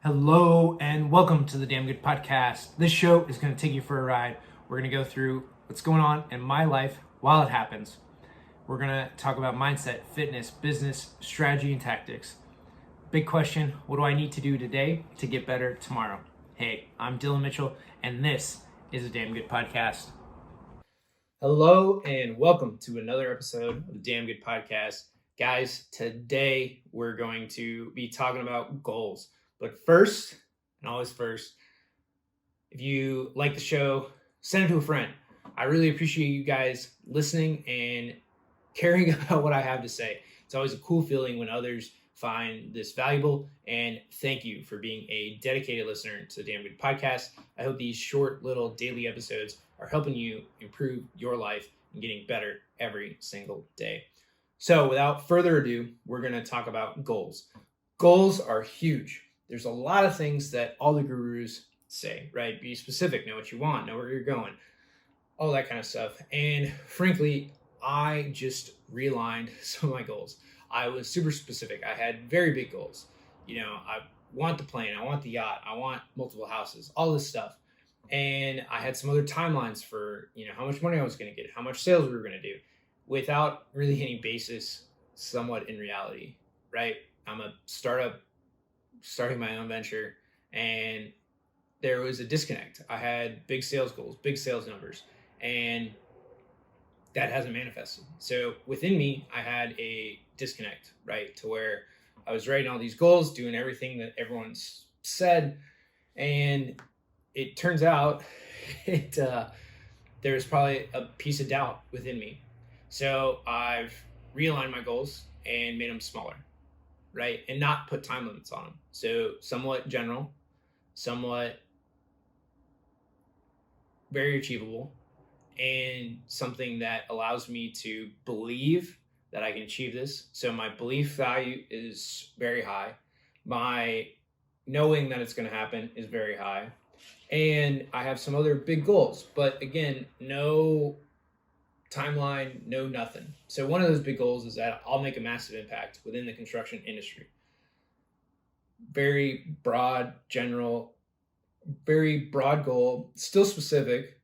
Hello and welcome to the Damn Good Podcast. This show is going to take you for a ride. We're going to go through what's going on in my life while it happens. We're going to talk about mindset, fitness, business, strategy, and tactics. Big question, what do I need to do today to get better tomorrow? Hey, I'm Dillon Mitchell, and this is a Damn Good Podcast. Hello and welcome to another episode of the Damn Good Podcast. Guys, today we're going to be talking about goals. But first, and always first, if you like the show, send it to a friend. I really appreciate you guys listening and caring about what I have to say. It's always a cool feeling when others find this valuable, and thank you for being a dedicated listener to the Damn Good Podcast. I hope these short little daily episodes are helping you improve your life and getting better every single day. So without further ado, we're going to talk about goals. Goals are huge. There's a lot of things that all the gurus say, right? Be specific, know what you want, know where you're going, all that kind of stuff. And frankly, I just realigned some of my goals. I was super specific. I had very big goals. I want the plane, I want the yacht, I want multiple houses, all this stuff. And I had some other timelines for, how much money I was going to get, how much sales we were going to do, without really any basis somewhat in reality, right? I'm a startup, starting my own venture, and there was a disconnect. I had big sales goals, big sales numbers, and that hasn't manifested. So within me, I had a disconnect, right? To where I was writing all these goals, doing everything that everyone's said, and it turns out there's probably a piece of doubt within me. So I've realigned my goals and made them smaller, right? And not put time limits on them. So somewhat general, somewhat very achievable, and something that allows me to believe that I can achieve this. So my belief value is very high. My knowing that it's going to happen is very high. And I have some other big goals, but again, no timeline, no nothing. So one of those big goals is that I'll make a massive impact within the construction industry. Very broad, general, very broad goal, still specific,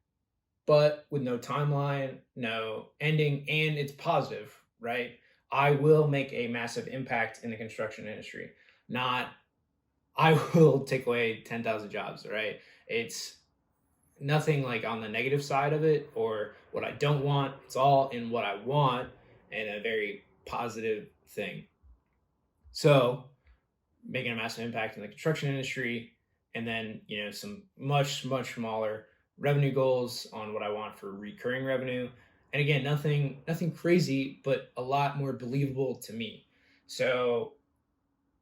but with no timeline, no ending, and it's positive, right? I will make a massive impact in the construction industry. Not, I will take away 10,000 jobs, right? It's nothing like on the negative side of it or what I don't want. It's all in what I want, and a very positive thing. So making a massive impact in the construction industry, and then some much smaller revenue goals on what I want for recurring revenue. And again, nothing crazy, but a lot more believable to me. So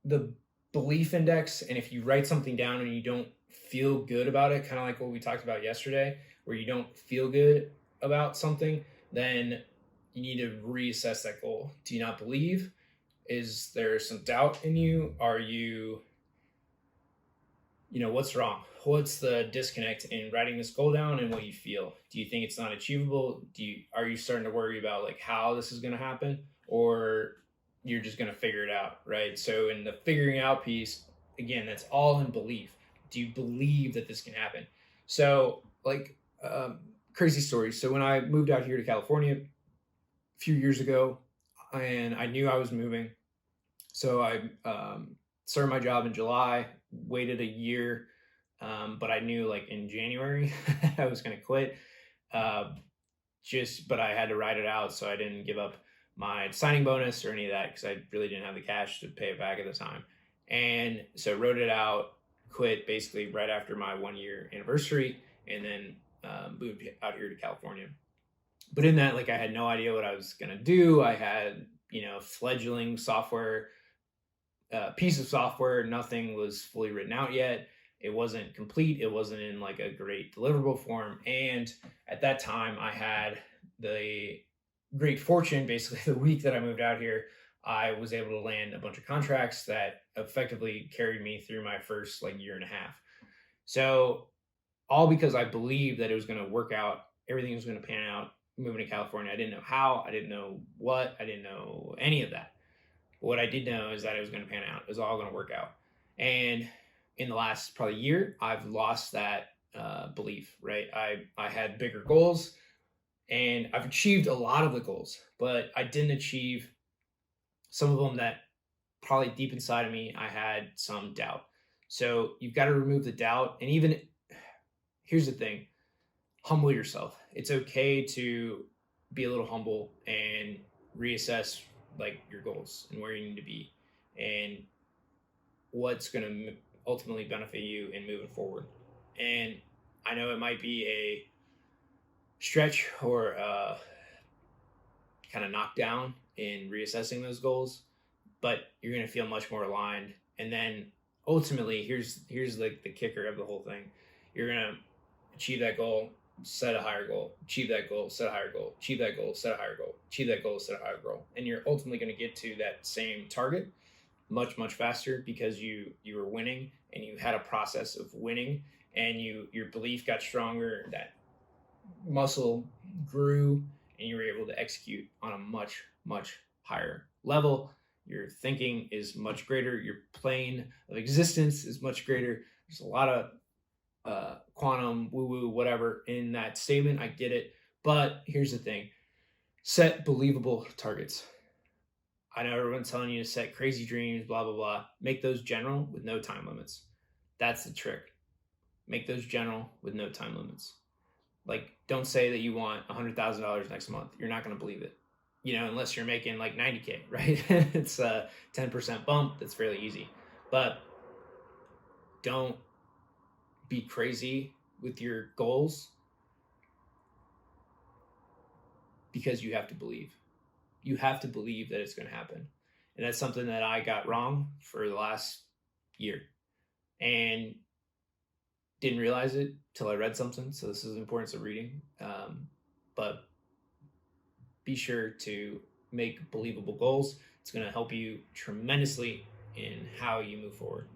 the belief index, and if you write something down and you don't feel good about it, kind of like what we talked about yesterday, where you don't feel good about something, then you need to reassess that goal. Do you not believe? Is there some doubt in you? Are you, what's wrong? What's the disconnect in writing this goal down and what you feel? Do you think it's not achievable? Are you starting to worry about like how this is going to happen, or you're just going to figure it out, right? So in the figuring out piece, again, that's all in belief. Do you believe that this can happen? So crazy story. So when I moved out here to California a few years ago, and I knew I was moving, so I started my job in July, waited a year, but I knew like in January I was going to quit. But I had to ride it out, so I didn't give up my signing bonus or any of that because I really didn't have the cash to pay it back at the time. And so wrote it out, quit basically right after my 1 year anniversary, and then moved out here to California. But in that, I had no idea what I was going to do. I had, fledgling software, piece of software. Nothing was fully written out yet. It wasn't complete. It wasn't in a great deliverable form. And at that time, I had the great fortune, basically the week that I moved out here, I was able to land a bunch of contracts that effectively carried me through my first year and a half. So all because I believed that it was going to work out. Everything was going to pan out moving to California. I didn't know how, I didn't know what, I didn't know any of that. What I did know is that it was going to pan out. It was all going to work out. And in the last probably year, I've lost that belief, right? I had bigger goals and I've achieved a lot of the goals, but I didn't achieve some of them that probably deep inside of me, I had some doubt. So you've got to remove the doubt. And even here's the thing, humble yourself. It's okay to be a little humble and reassess like your goals and where you need to be and what's going to ultimately benefit you in moving forward. And I know it might be a stretch or kind of knocked down in reassessing those goals, but you're going to feel much more aligned. And then ultimately, here's like the kicker of the whole thing. You're going to achieve that goal, set a higher goal, achieve that goal, set a higher goal, achieve that goal, set a higher goal, achieve that goal, set a higher goal. And you're ultimately going to get to that same target much, much faster because you were winning and you had a process of winning and your belief got stronger, that muscle grew, and you were able to execute on a much, much higher level. Your thinking is much greater. Your plane of existence is much greater. There's a lot of quantum woo-woo, whatever in that statement. I get it. But here's the thing. Set believable targets. I know everyone's telling you to set crazy dreams, blah, blah, blah. Make those general with no time limits. That's the trick. Make those general with no time limits. Like, don't say that you want $100,000 next month. You're not going to believe it, unless you're making like 90K, right? It's a 10% bump. That's fairly easy. But don't be crazy with your goals because you have to believe. You have to believe that it's going to happen. And that's something that I got wrong for the last year and didn't realize it till I read something. So this is the importance of reading. But be sure to make believable goals. It's going to help you tremendously in how you move forward.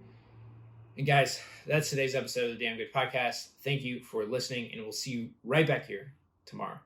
And guys, that's today's episode of the Damn Good Podcast. Thank you for listening, and we'll see you right back here tomorrow.